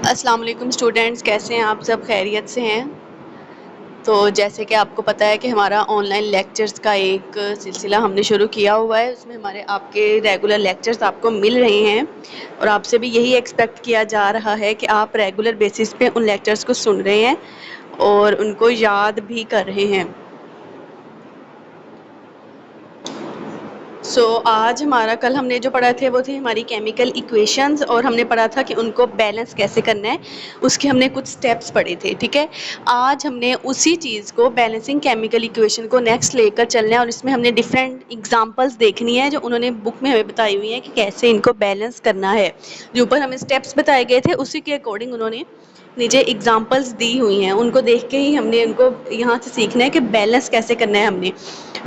अस्सलाम वालेकुम स्टूडेंट्स, कैसे हैं आप सब? खैरियत से हैं? तो जैसे कि आपको पता है कि हमारा ऑनलाइन लेक्चर्स का एक सिलसिला हमने शुरू किया हुआ है। उसमें हमारे आपके रेगुलर लेक्चर्स आपको मिल रहे हैं और आपसे भी यही एक्सपेक्ट किया जा रहा है कि आप रेगुलर बेसिस पे उन लेक्चर्स को सुन रहे हैं और उनको याद भी कर रहे हैं। आज हमारा कल हमने जो पढ़ा थे वो थी हमारी केमिकल इक्वेशंस और हमने पढ़ा था कि उनको बैलेंस कैसे करना है, उसके हमने कुछ स्टेप्स पढ़े थे। ठीक है, आज हमने उसी चीज़ को बैलेंसिंग केमिकल इक्वेशन को नेक्स्ट लेकर चलना है और इसमें हमने डिफरेंट एग्जांपल्स देखनी है जो उन्होंने बुक में हमें बताई हुई है कि कैसे इनको बैलेंस करना है। जो ऊपर हमें स्टेप्स बताए गए थे उसी के अकॉर्डिंग उन्होंने नीचे एग्जांपल्स दी हुई हैं, उनको देख के ही हमने उनको यहाँ से सीखना है कि बैलेंस कैसे करना है हमने।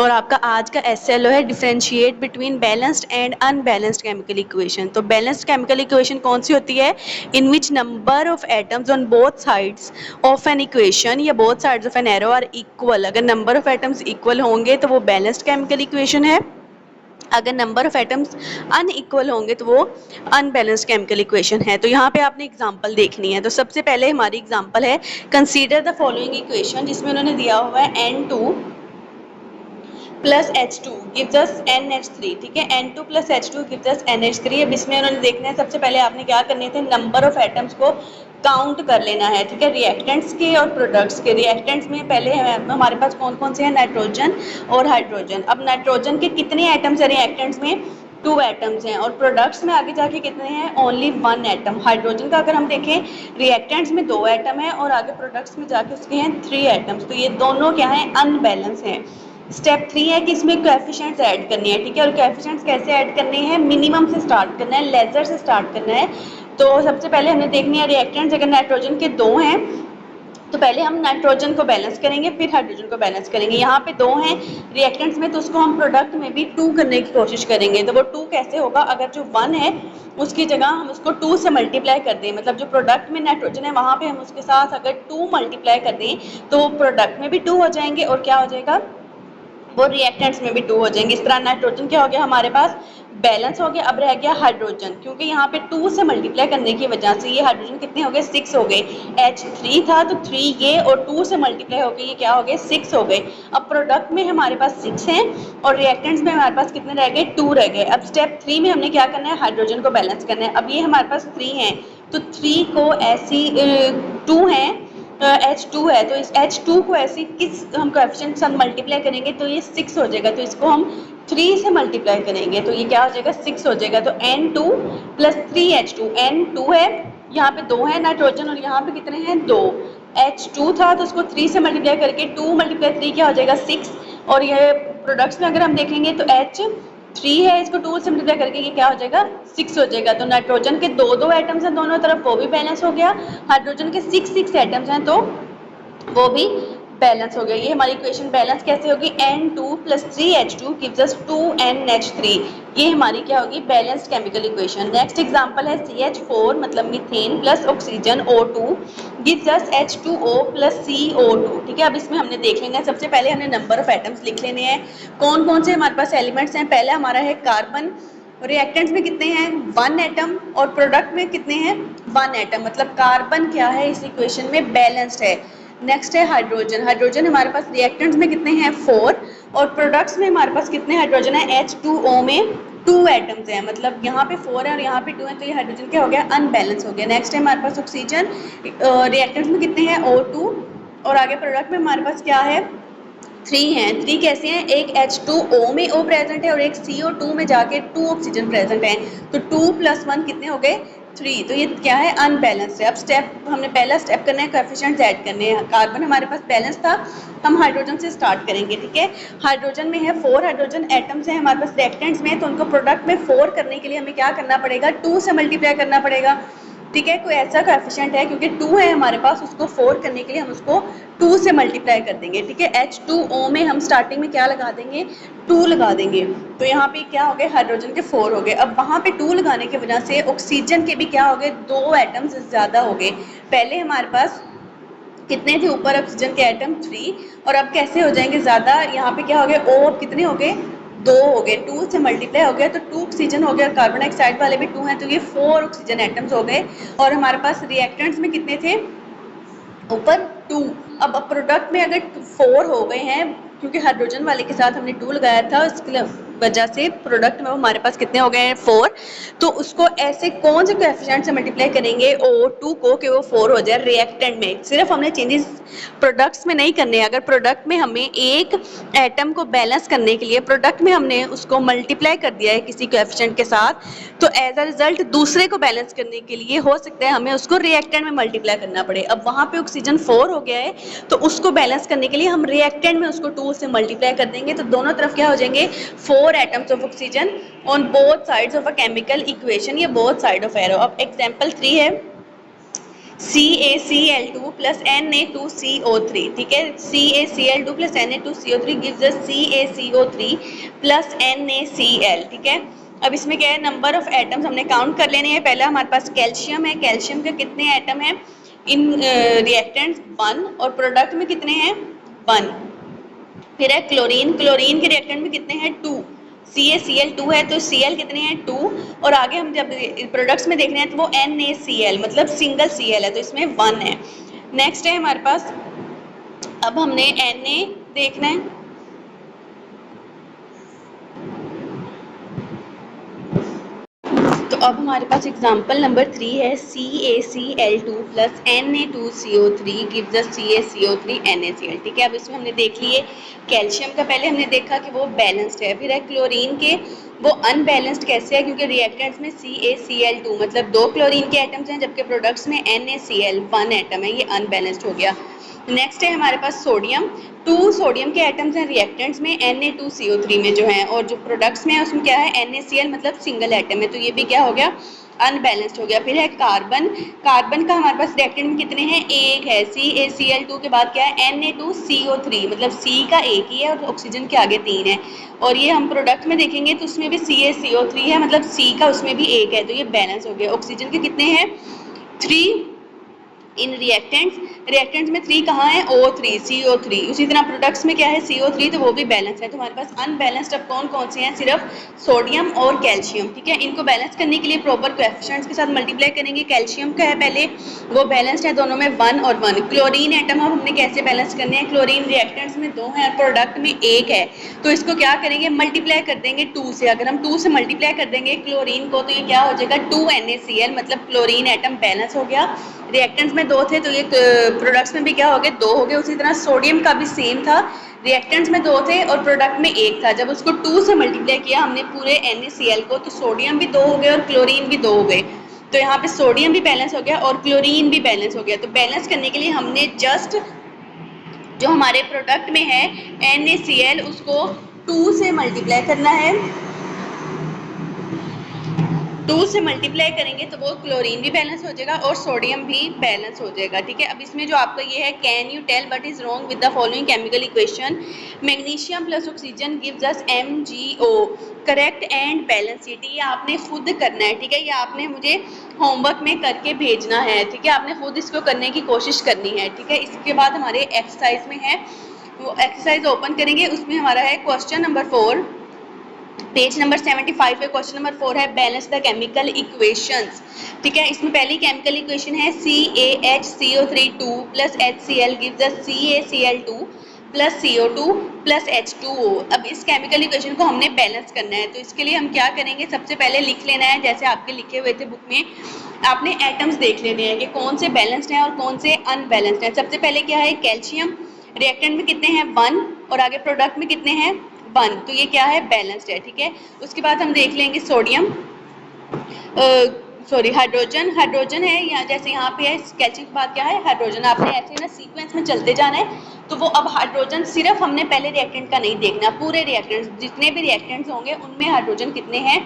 और आपका आज का एसएलओ है differentiate between balanced and unbalanced chemical equation. तो बैलेंस्ड केमिकल इक्वेशन कौन सी होती है? In which number of atoms on both sides of an equation या both sides of an arrow are equal. अगर नंबर ऑफ एटम्स इक्वल होंगे तो वो बैलेंस्ड केमिकल इक्वेशन है, अगर नंबर ऑफ एटम्स अनइक्वल होंगे तो वो अनबैलेंस्ड केमिकल इक्वेशन है। तो यहाँ पे आपने एग्जांपल देखनी है। तो सबसे पहले हमारी एग्जांपल है कंसीडर द फॉलोइंग इक्वेशन, जिसमें उन्होंने दिया हुआ है N2 plus H2 gives us NH3। ठीक है, N2 plus H2 gives us NH3। अब इसमें उन्होंने देखना है सबसे पहले आपने क्या करने थे, नंबर ऑफ एटम्स को काउंट कर लेना है। ठीक है, रिएक्टेंट्स के और प्रोडक्ट्स के। रिएक्टेंट्स में पहले हमारे पास कौन कौन से हैं, नाइट्रोजन और हाइड्रोजन। अब नाइट्रोजन के कितने एटम्स हैं रिएक्टेंट्स में? 2 एटम्स हैं। और प्रोडक्ट्स में आगे जाके कितने हैं? Only 1 atom. हाइड्रोजन का अगर हम देखें रिएक्टेंट्स में 2 एटम है और आगे प्रोडक्ट्स में जाके उसके हैं 3 एटम्स। तो ये दोनों क्या है, अनबैलेंस हैं। स्टेप 3 है कि इसमें कोएफिशिएंट्स ऐड करने हैं। ठीक है, और कोएफिशिएंट्स कैसे ऐड करने हैं? मिनिमम से स्टार्ट करना है, लेसर से स्टार्ट करना है। तो सबसे पहले हमने देखनी है रिएक्टेंट्स, अगर नाइट्रोजन के 2 हैं तो पहले हम नाइट्रोजन को बैलेंस करेंगे, फिर हाइड्रोजन को बैलेंस करेंगे। यहाँ पे 2 हैं रिएक्टेंट्स में तो उसको हम प्रोडक्ट में भी 2 करने की कोशिश करेंगे। तो वो 2 कैसे होगा? अगर जो 1 है उसकी जगह हम उसको 2 से मल्टीप्लाई कर दें, मतलब जो प्रोडक्ट में नाइट्रोजन है वहाँ पे हम उसके साथ अगर 2 मल्टीप्लाई कर दें तो प्रोडक्ट में भी 2 हो जाएंगे और क्या हो जाएगा, वो रिएक्टेंट्स में भी 2 हो जाएंगे। इस तरह नाइट्रोजन क्या हो गया हमारे पास, बैलेंस हो गया। अब रह गया हाइड्रोजन, क्योंकि यहाँ पे 2 से मल्टीप्लाई करने की वजह से ये हाइड्रोजन कितने हो गए, 6 हो गए। H3 था तो 3 ये और 2 से मल्टीप्लाई हो गए, ये क्या हो गए, 6 हो गए। अब प्रोडक्ट में हमारे पास 6 हैं और रिएक्टेंट्स में हमारे पास कितने रह गए, 2 रह गए। अब स्टेप 3 में हमने क्या करना है, हाइड्रोजन को बैलेंस करना है। अब ये हमारे पास 3 है तो 3 को ऐसी 2 है H2 है तो इस H2 को ऐसे किस हम कोएफिशिएंट से मल्टीप्लाई करेंगे तो ये 6 हो जाएगा। तो इसको हम 3 से मल्टीप्लाई करेंगे तो ये क्या हो जाएगा, 6 हो जाएगा। तो N2 प्लस 3H2, N2 है, यहाँ पे 2 है नाइट्रोजन और यहाँ पे कितने हैं, 2। H2 था तो उसको 3 से मल्टीप्लाई करके 2 मल्टीप्लाई 3 क्या हो जाएगा, 6। और ये प्रोडक्ट्स में अगर हम देखेंगे तो H3 है, इसको 2 से मल्टीप्लाई करके ये क्या हो जाएगा, 6 हो जाएगा। तो नाइट्रोजन के 2 एटम्स हैं दोनों तरफ, वो भी बैलेंस हो गया। हाइड्रोजन के 6 एटम्स हैं तो वो भी बैलेंस हो गया। ये हमारी इक्वेशन बैलेंस कैसे होगी, N2 plus 3H2 gives us 2NH3। ये हमारी क्या होगी, balanced chemical equation. Next example है CH4 मतलब methane plus oxygen O2 gives us H2O plus CO2। ठीक है, अब इसमें हमने देख लेना है, सबसे पहले हमने नंबर ऑफ एटम्स लिख लेने हैं। कौन कौन से हमारे पास एलिमेंट्स हैं? पहला हमारा है कार्बन, रिएक्टेंट्स में कितने हैं, 1 एटम और प्रोडक्ट में कितने हैं, 1 एटम। मतलब कार्बन क्या है इस इक्वेशन में, बैलेंस्ड है। नेक्स्ट है हाइड्रोजन, हाइड्रोजन हमारे पास रिएक्टेंट्स में कितने हैं, 4 और प्रोडक्ट्स में हमारे पास कितने हाइड्रोजन है, H2O में 2 एटम्स हैं। मतलब यहाँ पे 4 है और यहाँ पे 2 है तो ये हाइड्रोजन क्या हो गया, अनबैलेंस हो गया। नेक्स्ट है हमारे पास ऑक्सीजन, रिएक्टेंट्स में कितने हैं, O2 और आगे प्रोडक्ट में हमारे पास क्या है, 3 हैं। 3 कैसे हैं, एक H2O में O प्रेजेंट है और एक CO2 में जाके 2 ऑक्सीजन प्रेजेंट है। तो 2 प्लस 1 कितने हो गए, 3। तो ये क्या है, अनबैलेंस्ड है। अब स्टेप हमने पहला स्टेप करना है, कोएफिशिएंट्स ऐड करने हैं। कार्बन हमारे पास बैलेंस था, हम हाइड्रोजन से स्टार्ट करेंगे। ठीक है, हाइड्रोजन में है 4 हाइड्रोजन एटम्स हैं हमारे पास रिएक्टेंट्स में, तो उनको प्रोडक्ट में 4 करने के लिए हमें क्या करना पड़ेगा, 2 से मल्टीप्लाई करना पड़ेगा। ठीक है, कोई ऐसा कोएफिशिएंट है क्योंकि 2 है हमारे पास, उसको 4 करने के लिए हम उसको 2 से मल्टीप्लाई कर देंगे। ठीक है, H2O में हम स्टार्टिंग में क्या लगा देंगे, 2 लगा देंगे। तो यहाँ पे क्या हो गए, हाइड्रोजन के 4 हो गए। अब वहाँ पे 2 लगाने की वजह से ऑक्सीजन के भी क्या हो गए, 2 एटम्स ज़्यादा हो गए। पहले हमारे पास कितने थे ऊपर ऑक्सीजन के एटम, 3 और अब कैसे हो जाएंगे ज़्यादा, यहाँ पे क्या हो गए, O अब कितने हो गए, 2 हो गए, 2 से मल्टीप्लाई हो गया तो 2 ऑक्सीजन हो गया, कार्बन डाइऑक्साइड वाले भी 2 हैं तो ये 4 ऑक्सीजन एटम्स हो गए। और हमारे पास रिएक्टेंट्स में कितने थे ऊपर 2। अब प्रोडक्ट में अगर 4 हो गए हैं, क्योंकि हाइड्रोजन वाले के साथ हमने 2 लगाया था, उसकी वजह से प्रोडक्ट में हमारे पास कितने हो गए हैं 4। तो उसको ऐसे कौन से कोएफिशिएंट से मल्टीप्लाई करेंगे O2 को कि वो 4 हो जाए रिएक्टेंट में। सिर्फ हमने चेंजेस प्रोडक्ट्स में नहीं करने। अगर प्रोडक्ट में हमें एक एटम को बैलेंस करने के लिए प्रोडक्ट में हमने उसको मल्टीप्लाई कर दिया है किसी कोएफिशिएंट के साथ, तो एज अ रिजल्ट दूसरे को बैलेंस करने के लिए हो सकता है हमें उसको रिएक्टेंट में मल्टीप्लाई करना पड़े। अब वहाँ पे ऑक्सीजन 4 हो गया है तो उसको बैलेंस करने के लिए हम रिएक्टेंट में उसको 2 से मल्टीप्लाई कर देंगे, तो दोनों तरफ क्या हो जाएंगे 4 atoms of oxygen on both sides of a chemical equation, ये बोथ साइड ऑफ एरो। अब एग्जाम्पल 3 है CaCl2 plus Na2CO3, ठीक है। CaCl2 plus Na2CO3 gives us CaCO3 plus NaCl, ठीक है। अब इसमें क्या है, नंबर ऑफ एटम्स हमने काउंट कर लेने हैं। पहला हमारे पास कैल्शियम है, कैल्शियम के कितने एटम हैं इन रिएक्टेंट्स 1, और प्रोडक्ट में कितने हैं 1। फिर है क्लोरीन, क्लोरीन के रिएक्टेंट में कितने हैं 2। CaCl2 है तो Cl कितने हैं 2, और आगे हम जब प्रोडक्ट्स में देख रहे हैं तो वो NaCl मतलब सिंगल Cl है तो इसमें 1 है। नेक्स्ट है हमारे पास, अब हमने Na देखना है। तो अब हमारे पास एग्जाम्पल नंबर 3 है CaCl2 plus Na2CO3 gives us CaCO3 NaCl, ठीक है। अब इसमें हमने देख लिए कैल्शियम का, पहले हमने देखा कि वो बैलेंस्ड है। फिर है क्लोरीन के, वो अनबैलेंस्ड कैसे है, क्योंकि रिएक्टेंट्स में CaCl2 मतलब 2 क्लोरीन के एटम्स हैं, जबकि प्रोडक्ट्स में NaCl 1 एटम है, ये अनबैलेंस्ड हो गया। नेक्स्ट है हमारे पास सोडियम, 2 सोडियम के एटम्स हैं रिएक्टेंट्स में Na2CO3 में जो है, और जो प्रोडक्ट्स में है उसमें क्या है NaCl मतलब सिंगल एटम है, तो ये भी क्या हो गया अनबैलेंस्ड हो गया। फिर है कार्बन, कार्बन का हमारे पास रिएक्टेंट में कितने हैं, एक है। CaCl2 के बाद क्या है Na2CO3 मतलब C का एक ही है और ऑक्सीजन के आगे 3 है। और ये हम प्रोडक्ट में देखेंगे तो उसमें भी CaCO3 है मतलब C का उसमें भी एक है, तो ये बैलेंस हो गया। ऑक्सीजन के कितने हैं 3 इन रिएक्टेंट्स, रिएक्टेंट्स में 3 कहाँ है O3 CO3। उसी तरह प्रोडक्ट्स में क्या है CO3, तो वो भी बैलेंस है। तो हमारे पास अनबैलेंस्ड अब कौन कौन से हैं, सिर्फ सोडियम और कैल्शियम, ठीक है। इनको बैलेंस करने के लिए प्रॉपर कोएफिशिएंट्स के साथ मल्टीप्लाई करेंगे। कैल्शियम का है पहले, वो बैलेंस्ड है दोनों में 1 और 1। क्लोरीन एटम अब हमने कैसे बैलेंस करने हैं, क्लोरीन रिएक्टेंट्स में 2 है और प्रोडक्ट में 1 है, तो इसको क्या करेंगे मल्टीप्लाई कर देंगे 2 से। अगर हम 2 से मल्टीप्लाई कर देंगे क्लोरीन को तो ये क्या हो जाएगा 2 NaCl मतलब क्लोरीन एटम बैलेंस हो गया। रिएक्टेंट्स में 2 थे तो ये प्रोडक्ट्स में भी क्या हो गए 2 हो गए। उसी तरह सोडियम का भी सेम था, रिएक्टेंट्स में 2 थे और प्रोडक्ट में 1 था। जब उसको 2 से मल्टीप्लाई किया हमने पूरे NaCl को तो सोडियम भी 2 हो गए और क्लोरीन भी 2 हो गए। तो यहाँ पे सोडियम भी बैलेंस हो गया और क्लोरीन भी बैलेंस हो गया। तो बैलेंस करने के लिए हमने जस्ट जो हमारे प्रोडक्ट में है NaCl उसको 2 से मल्टीप्लाई करना है। 2 से मल्टीप्लाई करेंगे तो वो क्लोरीन भी बैलेंस हो जाएगा और सोडियम भी बैलेंस हो जाएगा, ठीक है। अब इसमें जो आपका ये है, can you tell what is wrong with the following chemical equation, magnesium plus oxygen gives us MgO, correct and balance. ये आपने खुद करना है, ठीक है। ये आपने मुझे होमवर्क में करके भेजना है, ठीक है। आपने खुद इसको करने की कोशिश करनी है, ठीक है। इसके बाद हमारे एक्सरसाइज में है, वो एक्सरसाइज ओपन करेंगे, उसमें हमारा है क्वेश्चन नंबर 4 पेज नंबर 75 पे। क्वेश्चन नंबर 4 है बैलेंस द केमिकल इक्वेशंस, ठीक है। इसमें पहली केमिकल इक्वेशन है CaHCO3 2 plus HCl gives us CaCl2 plus CO2 plus H2O। अब इस केमिकल इक्वेशन को हमने बैलेंस करना है, तो इसके लिए हम क्या करेंगे, सबसे पहले लिख लेना है जैसे आपके लिखे हुए थे बुक में। आपने एटम्स देख लेने हैं कि कौन से बैलेंस्ड हैं और कौन से अनबैलेंस्ड हैं। सबसे पहले क्या है कैल्शियम, रिएक्टेंट में कितने हैं 1 और आगे प्रोडक्ट में कितने हैं 1, तो ये क्या है बैलेंस्ड है, ठीक है। उसके बाद हम देख लेंगे सोडियम सॉरी हाइड्रोजन, हाइड्रोजन है यहाँ, जैसे यहाँ पे है कैल्शियम के बाद क्या है हाइड्रोजन। आपने ऐसे ना सीक्वेंस में चलते जाना है, तो वो अब हाइड्रोजन सिर्फ हमने पहले रिएक्टेंट का नहीं देखना, पूरे रिएक्टेंट्स जितने भी रिएक्टेंट्स होंगे उनमें हाइड्रोजन कितने हैं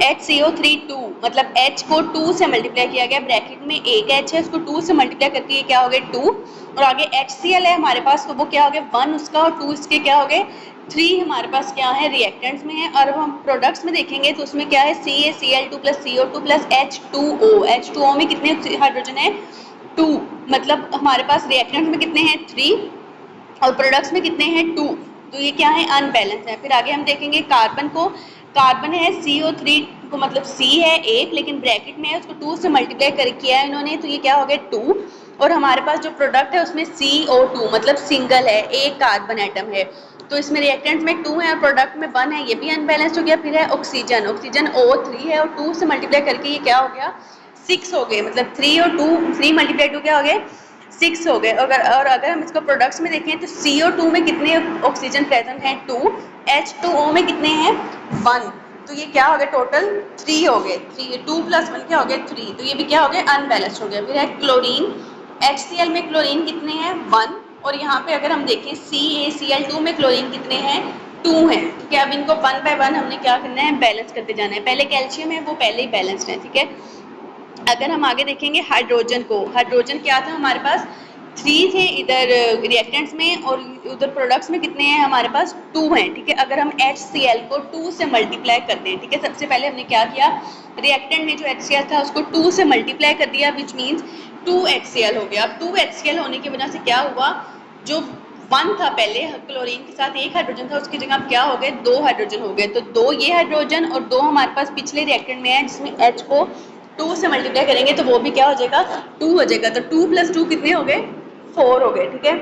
HCO3 2 मतलब H को 2 से मल्टीप्लाई किया गया, ब्रैकेट में एक H है उसको 2 से मल्टीप्लाई करके ये क्या हो गया 2, और आगे HCl है हमारे पास तो वो क्या हो गया 1 उसका और 2 इसके क्या हो गए 3 हमारे पास क्या है रिएक्टेंट्स में है। और अब हम प्रोडक्ट्स में देखेंगे तो उसमें क्या है CaCl2 plus CO2 plus H2O, H2O में कितने हाइड्रोजन है 2 मतलब हमारे पास रिएक्टेंट्स में कितने हैं 3 और प्रोडक्ट्स में कितने हैं 2, तो ये क्या है, अनबैलेंस है। फिर आगे हम देखेंगे कार्बन को, कार्बन है CO3 को, मतलब C है एक, लेकिन ब्रैकेट में है, उसको 2 से मल्टीप्लाई कर किया है इन्होंने, तो ये क्या हो गया 2। और हमारे पास जो प्रोडक्ट है उसमें CO2 मतलब सिंगल है, एक कार्बन एटम है, तो इसमें रिएक्टेंट में 2 है और प्रोडक्ट में 1 है, ये भी अनबैलेंस्ड हो गया। फिर है ऑक्सीजन, ऑक्सीजन O3 है और 2 से मल्टीप्लाई करके ये क्या हो गया 6 हो गए, मतलब 3 और 2, 3 मल्टीप्लाई 2 क्या हो गए 6 हो गए। और अगर हम इसको प्रोडक्ट्स में देखें तो CO2 में कितने ऑक्सीजन प्रेजेंट हैं 2, H2O में कितने हैं 1, तो ये क्या हो गया टोटल 3 हो गए, 3 2 + 1 क्या हो गया 3, तो ये भी क्या हो गया अनबैलेंस्ड हो गया। फिर है क्लोरीन, HCl में क्लोरीन कितने हैं 1, और यहाँ पे अगर हम देखें CaCl2 में क्लोरीन कितने हैं 2 हैं, ठीक है। अब इनको 1 बाय 1 हमने क्या करना है बैलेंस करते जाना है। पहले कैल्शियम है वो पहले ही बैलेंस्ड है, ठीक है। अगर हम आगे देखेंगे हाइड्रोजन को, हाइड्रोजन क्या था हमारे पास 3 थे इधर रिएक्टेंट्स में, और उधर प्रोडक्ट्स में कितने हैं हमारे पास 2 हैं, ठीक है। अगर हम HCl को 2 से मल्टीप्लाई कर दें, ठीक है, सबसे पहले हमने क्या किया रिएक्टेंट में जो HCl था उसको 2 से मल्टीप्लाई कर दिया, विच मीन्स 2HCl हो गया। अब 2HCl होने की वजह से क्या हुआ, जो 1 था पहले क्लोरीन के साथ एक हाइड्रोजन था, उसकी जगह अब क्या हो गए 2 हाइड्रोजन हो गए, तो 2 ये हाइड्रोजन और 2 हमारे पास पिछले रिएक्टेंट में है जिसमें H को 2 से मल्टीप्लाई करेंगे तो वो भी क्या हो जाएगा 2 हो जाएगा, तो 2 + 2 कितने हो गए 4 हो गए, ठीक है।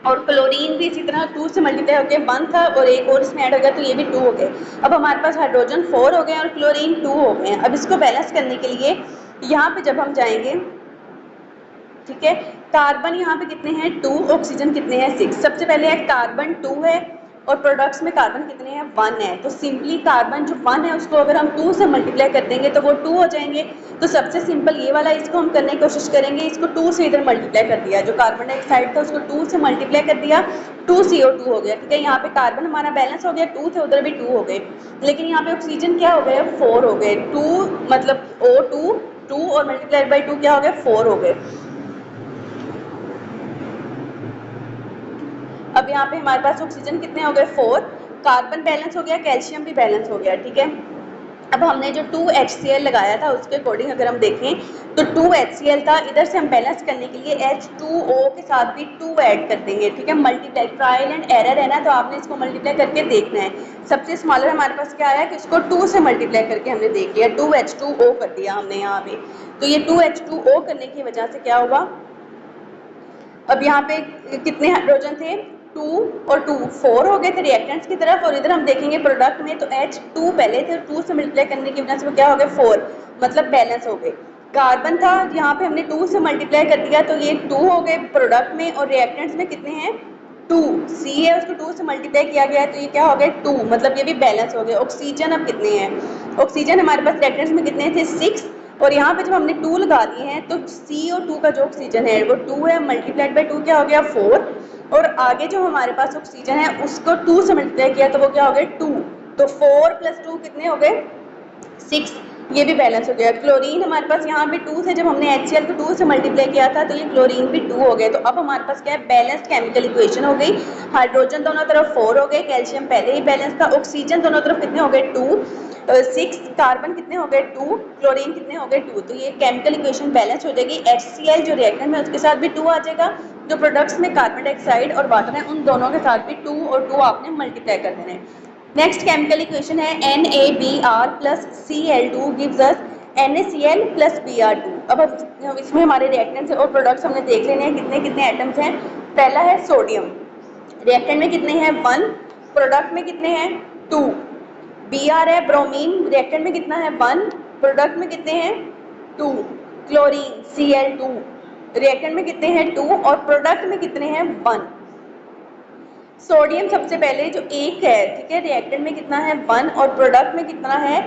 और क्लोरीन भी इसी तरह 2 से मल्टीप्लाई होकर 1 था और एक और इसमें ऐड हो गया तो ये भी 2 हो गए। अब हमारे पास हाइड्रोजन 4 हो गए और क्लोरीन 2 हो गए। अब इसको बैलेंस करने के लिए यहाँ पे जब हम जाएंगे, ठीक है, कार्बन यहाँ पे कितने हैं 2, ऑक्सीजन कितने हैं 6। सबसे पहले है कार्बन 2 है और प्रोडक्ट्स में कार्बन कितने हैं 1 है, तो सिंपली कार्बन जो 1 है उसको अगर हम 2 से मल्टीप्लाई कर देंगे तो वो 2 हो जाएंगे। तो सबसे सिंपल ये वाला इसको हम करने की कोशिश करेंगे, इसको 2 से इधर मल्टीप्लाई कर दिया, जो कार्बन डाइऑक्साइड था उसको 2 से मल्टीप्लाई कर दिया, 2CO2 हो गया, ठीक है। यहाँ पे कार्बन हमारा बैलेंस हो गया 2 थे उधर भी 2 हो गए, लेकिन यहाँ पे ऑक्सीजन क्या हो गया 4 हो गए, 2 मतलब O2 2 और मल्टीप्लाइड बाई 2 क्या हो गया 4 हो गए। अब यहाँ पे हमारे पास ऑक्सीजन कितने हो गए 4, कार्बन बैलेंस हो गया, कैल्शियम भी बैलेंस हो गया, ठीक है। अब हमने जो 2HCl लगाया था उसके अकॉर्डिंग अगर हम देखें तो 2HCl था, इधर से हम बैलेंस करने के लिए H2O के साथ भी 2 ऐड कर देंगे, ठीक है। मल्टीप्लाई ट्रायल एंड एरर है ना, तो आपने इसको मल्टीप्लाई करके देखना है। सबसे स्मॉलर हमारे पास क्या आया कि इसको 2 से मल्टीप्लाई करके हमने देख लिया, 2H2O कर दिया हमने यहाँ पे, तो ये 2H2O करने की वजह से क्या हुआ, अब यहाँ पे कितने हाइड्रोजन थे 2 और 2 4 हो गए थे रिएक्टेंट्स की तरफ, और इधर हम देखेंगे प्रोडक्ट में तो H2 पहले थे, 2 से मल्टीप्लाई करने की वजह से वो क्या हो गए 4, मतलब बैलेंस हो गए। कार्बन था यहाँ पे हमने 2 से मल्टीप्लाई कर दिया तो ये 2 हो गए प्रोडक्ट में, और रिएक्टेंट्स में कितने हैं 2, C है उसको 2 से मल्टीप्लाई किया गया है तो ये क्या हो गए 2, मतलब ये भी बैलेंस हो गए। ऑक्सीजन अब कितने हैं, ऑक्सीजन हमारे पास रिएक्टेंट्स में कितने थे 6, और यहाँ पे जब हमने 2 लगा दिए हैं तो CO2 का जो ऑक्सीजन है वो 2 है, मल्टीप्लाइड बाई 2 क्या हो गया 4, और आगे जो हमारे पास ऑक्सीजन है उसको 2 से मल्टीप्लाई किया तो वो क्या हो गया 2, तो 4 + 2 कितने हो गए 6, ये भी बैलेंस हो गया। क्लोरीन हमारे पास यहाँ पे 2 थे, जब हमने HCl को 2 से मल्टीप्लाई किया था तो ये क्लोरीन भी 2 हो गए। तो अब हमारे पास क्या है बैलेंस्ड केमिकल इक्वेशन हो गई, हाइड्रोजन दोनों तरफ 4 हो गए, कैल्शियम पहले ही बैलेंस था, ऑक्सीजन दोनों तरफ कितने हो गए 2 6, कार्बन कितने हो गए 2, क्लोरीन कितने हो गए 2, तो ये केमिकल इक्वेशन बैलेंस हो जाएगी। HCl जो रिएक्टेंट में उसके साथ भी 2 आ जाएगा, जो प्रोडक्ट्स में कार्बन डाइऑक्साइड और वाटर है उन दोनों के साथ भी 2 और 2 आपने मल्टीप्लाई कर देना है। नेक्स्ट केमिकल इक्वेशन है NaBr + Cl2 gives us NaCl + Br2। अब इसमें हमारे रिएक्टेंट्स और प्रोडक्ट्स हमने देख लेने हैं कितने कितने एटम्स हैं। पहला है सोडियम, रिएक्टेंट में कितने हैं 1, प्रोडक्ट में कितने हैं 2। Br है ब्रोमीन, रिएक्टेंट में कितना है 1, प्रोडक्ट में कितने हैं 2। क्लोरीन Cl2, रिएक्टेंट में कितने हैं 2 और प्रोडक्ट में कितने हैं 1। सोडियम सबसे पहले जो एक है, ठीक है, रिएक्टेंट में कितना है 1 और प्रोडक्ट में कितना है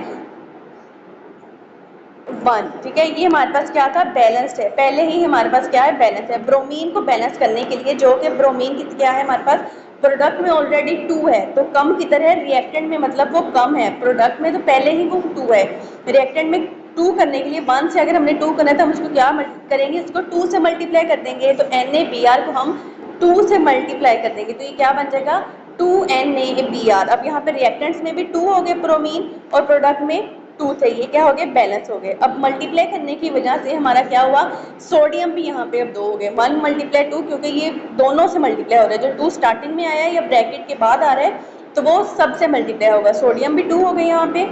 1, ठीक है। ये हमारे पास क्या था बैलेंस्ड है, पहले ही हमारे पास क्या है बैलेंस है। ब्रोमीन को बैलेंस करने के लिए जो कि ब्रोमीन क्या है हमारे पास प्रोडक्ट में ऑलरेडी 2 है तो कम किधर है रिएक्टेंट में, मतलब वो कम है, प्रोडक्ट में तो पहले ही वो 2 है। रिएक्टेंट में 2 करने के लिए 1 से अगर हमने 2 करना है तो हम उसको क्या करेंगे, उसको 2 से मल्टीप्लाई कर देंगे, तो NaBr को हम 2 से मल्टीप्लाई कर देंगे तो ये क्या बन जाएगा 2NaBr। अब यहाँ पे रिएक्टेंट्स में भी 2 हो गए ब्रोमीन और प्रोडक्ट में 2 थे, ये क्या हो गए, बैलेंस हो गए। अब मल्टीप्लाई करने की वजह से हमारा क्या हुआ, सोडियम भी यहाँ पे अब 2 हो गए, 1 मल्टीप्लाई 2, क्योंकि ये दोनों से मल्टीप्लाई हो रहा है, जो 2 स्टार्टिंग में आया है या ब्रैकेट के बाद आ रहा है तो वो सबसे मल्टीप्लाई होगा, सोडियम भी 2 हो गए यहाँ पे।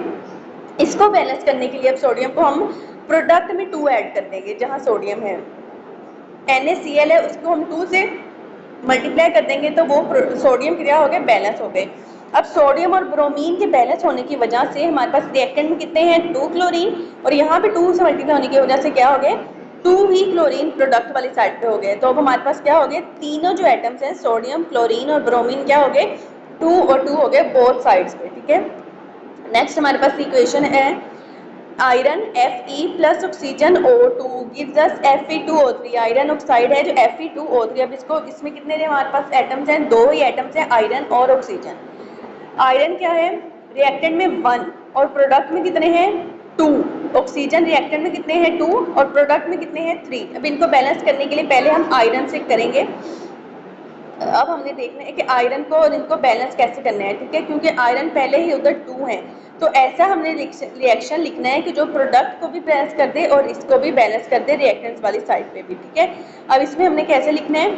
इसको बैलेंस करने के लिए अब सोडियम को हम प्रोडक्ट में 2 ऐड कर देंगे, जहाँ सोडियम है NaCl है उसको हम 2 से मल्टीप्लाई कर देंगे तो वो सोडियम क्या हो गए, बैलेंस हो गए। अब सोडियम और ब्रोमीन के बैलेंस होने की वजह से हमारे पास रिएक्टेंट में कितने हैं, 2 क्लोरीन, और यहाँ पे 2 से मल्टीप्लाई होने की वजह से क्या हो गए, 2 ही क्लोरीन प्रोडक्ट वाली साइड पे हो गए। तो अब हमारे पास क्या हो गए, तीनों जो एटम्स हैं सोडियम, क्लोरीन और ब्रोमीन क्या हो गए, 2 और 2 हो गए बोथ साइड्स पे, ठीक है। नेक्स्ट हमारे पास इक्वेशन है iron Fe plus oxygen O2 gives us Fe2O3। Iron oxide है जो Fe2O3। अब इसको, इसमें कितने हमारे पास एटम्स हैं, 2 ही एटम्स हैं, आयरन और ऑक्सीजन। आयरन क्या है, रिएक्टेंट में 1 और प्रोडक्ट में कितने हैं, 2। ऑक्सीजन रिएक्टेंट में कितने हैं, 2 और प्रोडक्ट में कितने हैं, 3। अब इनको बैलेंस करने के लिए पहले हम आयरन से करेंगे। अब हमने देखना है कि आयरन को और इनको बैलेंस कैसे करना है, ठीक है, क्योंकि आयरन पहले ही उधर 2 है, तो ऐसा हमने रिएक्शन लिखना है कि जो प्रोडक्ट को भी बैलेंस कर दे और इसको भी बैलेंस कर दे रिएक्टेंट्स वाली साइड पे भी, ठीक है। अब इसमें हमने कैसे लिखना है,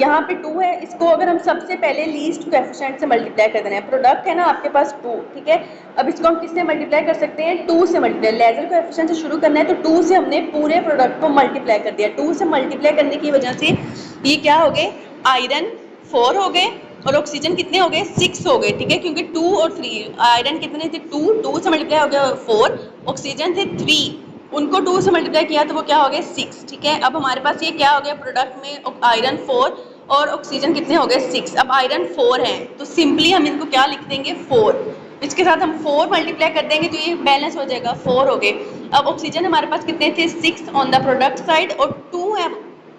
यहाँ पे 2 है, इसको अगर हम सबसे पहले लीस्ट कोएफिशिएंट से मल्टीप्लाई कर देना है, प्रोडक्ट है ना आपके पास 2, ठीक है। अब इसको हम किससे मल्टीप्लाई कर सकते हैं, 2 से मल्टीप्लाई, लेजर कोएफिशिएंट से शुरू करना है तो 2 से हमने पूरे प्रोडक्ट को मल्टीप्लाई कर दिया। 2 से मल्टीप्लाई करने की वजह से ये क्या हो गए, आयरन 4 हो गए और ऑक्सीजन कितने हो गए, 6 हो गए, ठीक है, क्योंकि 2 और 3, आयरन कितने थे, 2 से मल्टीप्लाई हो गया 4, ऑक्सीजन थे 3, उनको 2 से मल्टीप्लाई किया तो वो क्या हो गए, 6, ठीक है। अब हमारे पास ये क्या हो गया, प्रोडक्ट में आयरन 4 और ऑक्सीजन कितने हो गए, 6। अब आयरन 4 है तो सिंपली हम इनको क्या लिख देंगे, 4, इसके साथ हम 4 मल्टीप्लाई कर देंगे तो ये बैलेंस हो जाएगा, 4 हो गए। अब ऑक्सीजन हमारे पास कितने थे, 6 ऑन द प्रोडक्ट साइड और 2 है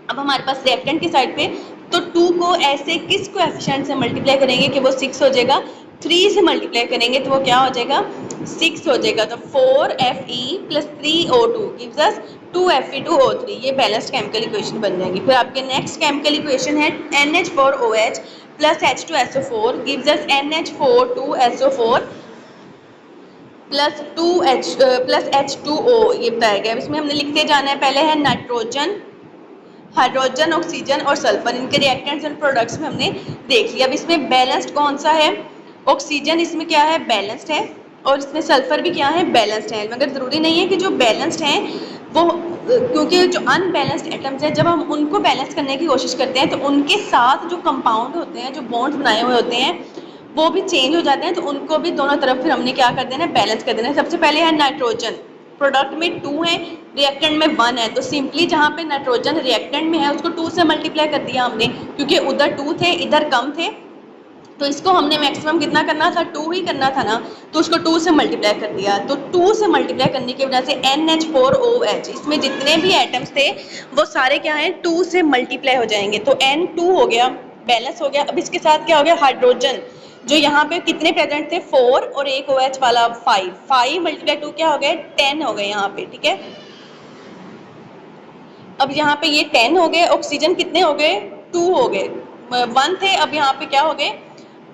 अब हमारे पास रिएक्टेंट की साइड पे, तो 2 को ऐसे किस कोएफिशिएंट से मल्टीप्लाई करेंगे कि वो 6 हो जाएगा, 3 से मल्टीप्लाई करेंगे तो वो क्या हो जाएगा, 6 हो जाएगा। तो 4Fe plus 3O2 gives us 2Fe2O3, ये बैलेंस्ड केमिकल इक्वेशन बन जाएगी। फिर आपके नेक्स्ट केमिकल इक्वेशन है NH4OH plus H2SO4 gives us NH4 plus H2O, ये बताया गया। इसमें हमने लिखते जाना है, पहले है नाइट्रोजन, हाइड्रोजन, ऑक्सीजन और सल्फर, इनके रिएक्टेंट्स एंड प्रोडक्ट्स में हमने देख लिया। अब इसमें बैलेंस्ड कौन सा है, ऑक्सीजन इसमें क्या है, बैलेंस्ड है, और इसमें सल्फर भी क्या है, बैलेंस्ड है, मगर ज़रूरी नहीं है कि जो बैलेंस्ड हैं वो, क्योंकि जो अनबैलेंस्ड एटम्स हैं जब हम उनको बैलेंस करने की कोशिश करते हैं तो उनके साथ जो कंपाउंड होते हैं, जो बॉन्ड्स बनाए हुए होते हैं वो भी चेंज हो जाते हैं, तो उनको भी दोनों तरफ फिर हमने क्या कर देना है, बैलेंस कर देना है। सबसे पहले है नाइट्रोजन, प्रोडक्ट में 2 है, रिएक्टेंट में 1 है, तो सिंपली जहाँ पे नाइट्रोजन रिएक्टेंट में है उसको 2 से मल्टीप्लाई कर दिया हमने, क्योंकि उधर 2 थे इधर कम थे, तो इसको हमने मैक्सिमम कितना करना था, 2 ही करना था ना, तो उसको 2 से मल्टीप्लाई कर दिया। तो 2 से मल्टीप्लाई करने की वजह से NH4OH, इसमें जितने भी एटम्स थे वो सारे क्या हैं, 2 से मल्टीप्लाई हो जाएंगे, तो N2 हो गया, बैलेंस हो गया। अब इसके साथ क्या हो गया, हाइड्रोजन, जो यहाँ पे कितने प्रेजेंट थे, 4 और एक OH वाला 5, 5 मल्टीप्लाई 2 क्या हो गए, 10 हो गए यहाँ पे, ठीक है। अब यहाँ पे ये 10 हो गए, ऑक्सीजन कितने हो गए, 2 हो गए, 1 थे, अब यहाँ पे क्या हो गए,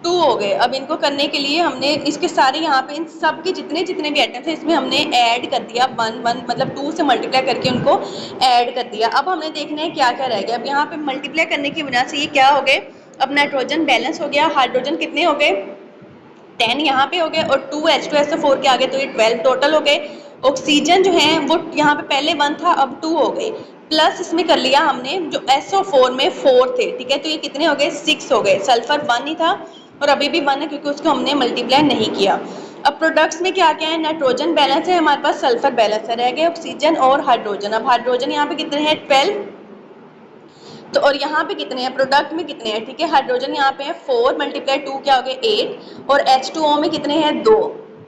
2 हो गए। अब इनको करने के लिए हमने इसके सारे यहाँ पे इन सब के जितने जितने भी एटम थे इसमें हमने ऐड कर दिया, 1 1 मतलब 2 से मल्टीप्लाई करके उनको ऐड कर दिया। अब हमने देखना है क्या क्या रह गया। अब यहाँ पे मल्टीप्लाई करने की वजह से ये क्या हो गए, अब नाइट्रोजन बैलेंस हो गया, हाइड्रोजन कितने हो गए, 10 यहाँ पे हो गए, और 2 H2SO4 के आगे तो ये 12 टोटल हो गए। ऑक्सीजन जो है वो यहाँ पे पहले 1 था अब 2 हो गए, प्लस इसमें कर लिया हमने जो SO4 में 4 थे, ठीक है, तो ये कितने हो गए, 6 हो गए। सल्फर 1 ही था और अभी भी 1 है क्योंकि उसको हमने मल्टीप्लाई नहीं किया। अब प्रोडक्ट्स में क्या क्या है, नाइट्रोजन बैलेंस है हमारे पास, सल्फर बैलेंस है, रह गए ऑक्सीजन और हाइड्रोजन। अब हाइड्रोजन यहाँ पे कितने हैं, 12, तो और यहाँ पे कितने हैं, प्रोडक्ट में कितने हैं, ठीक है, हाइड्रोजन यहाँ पे है 4 मल्टीप्लाई 2 क्या हो गए, 8, और H2O में कितने हैं, 2,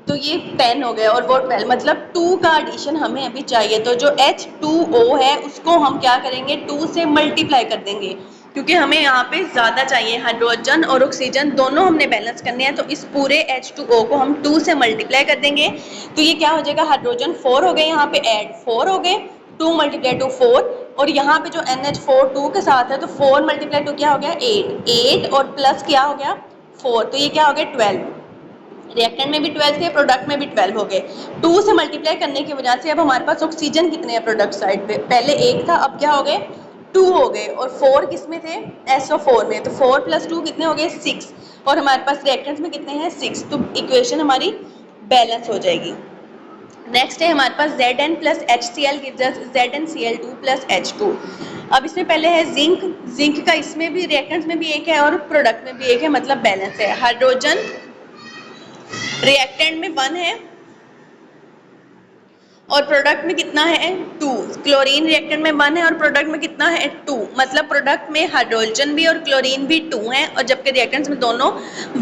तो ये 10 हो गए और वो 12, मतलब 2 का एडिशन हमें अभी चाहिए। तो जो H2O है उसको हम क्या करेंगे, 2 से मल्टीप्लाई कर देंगे, क्योंकि हमें यहाँ पे ज़्यादा चाहिए, हाइड्रोजन और ऑक्सीजन दोनों हमने बैलेंस करने हैं, तो इस पूरे H2O को हम 2 से मल्टीप्लाई कर देंगे, तो ये क्या हो जाएगा, हाइड्रोजन 4 हो गए, यहाँ पे ऐड 4 हो गए, 2 मल्टीप्लाई 2 4, और यहाँ पे जो NH4 2 के साथ है तो 4 मल्टीप्लाई 2 क्या हो गया, 8 8, और प्लस क्या हो गया 4, तो ये क्या हो गया 12। रिएक्टेंट में भी 12 थे, प्रोडक्ट में भी 12 हो गए। 2 से मल्टीप्लाई करने की वजह से अब हमारे पास ऑक्सीजन कितने हैं प्रोडक्ट साइड पे, पहले 1 था, अब क्या हो गए 2 हो गए, और 4 किस में थे, SO4 में, तो 4 + 2 कितने हो गए 6, और हमारे पास रिएक्टेंट्स में कितने हैं 6, तो इक्वेशन हमारी बैलेंस हो जाएगी। नेक्स्ट है हमारे पास Zn + HCl gives us ZnCl2 + H2। अब इसमें पहले है जिंक, जिंक का इसमें भी रिएक्टेंट्स में भी एक है और प्रोडक्ट में भी एक है, मतलब बैलेंस है। हाइड्रोजन रिएक्टेंट में 1 है और प्रोडक्ट में कितना है 2। क्लोरीन रिएक्टेंट में 1 है और प्रोडक्ट में कितना है 2, मतलब प्रोडक्ट में हाइड्रोजन भी और क्लोरीन भी 2 है, और जबकि रिएक्टेंट्स में दोनों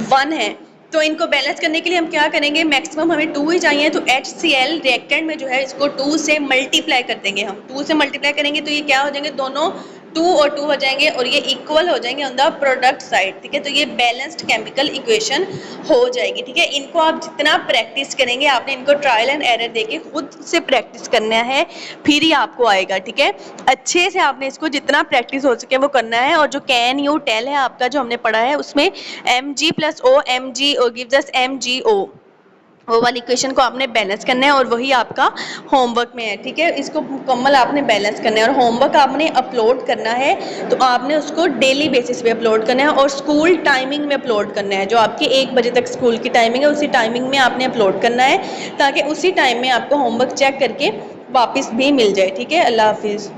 1 है। तो इनको बैलेंस करने के लिए हम क्या करेंगे, मैक्सिमम हमें 2 ही चाहिए, तो HCl रिएक्टेंट में जो है इसको 2 से मल्टीप्लाई कर देंगे हम। 2 से मल्टीप्लाई करेंगे तो ये क्या हो जाएंगे, दोनों 2 और 2 हो जाएंगे और ये इक्वल हो जाएंगे ऑन द प्रोडक्ट साइड, ठीक है। तो ये बैलेंस्ड केमिकल इक्वेशन हो जाएगी, ठीक है। इनको आप जितना प्रैक्टिस करेंगे, आपने इनको ट्रायल एंड एरर देके खुद से प्रैक्टिस करना है, फिर ही आपको आएगा, ठीक है। अच्छे से आपने इसको जितना प्रैक्टिस हो सके वो करना है। और जो कैन यू टेल है आपका जो हमने पढ़ा है, उसमें Mg + O MgO gives us MgO, वो वाली इक्वेशन को आपने बैलेंस करना है और वही आपका होमवर्क में है, ठीक है। इसको मुकम्मल आपने बैलेंस करना है और होमवर्क आपने अपलोड करना है, तो आपने उसको डेली बेसिस पे अपलोड करना है और स्कूल टाइमिंग में अपलोड करना है। जो आपके 1 बजे तक स्कूल की टाइमिंग है, उसी टाइमिंग में आपने अपलोड करना है, ताकि उसी टाइम में आपको होमवर्क चेक करके वापस भी मिल जाए, ठीक है। अल्लाह हाफिज़।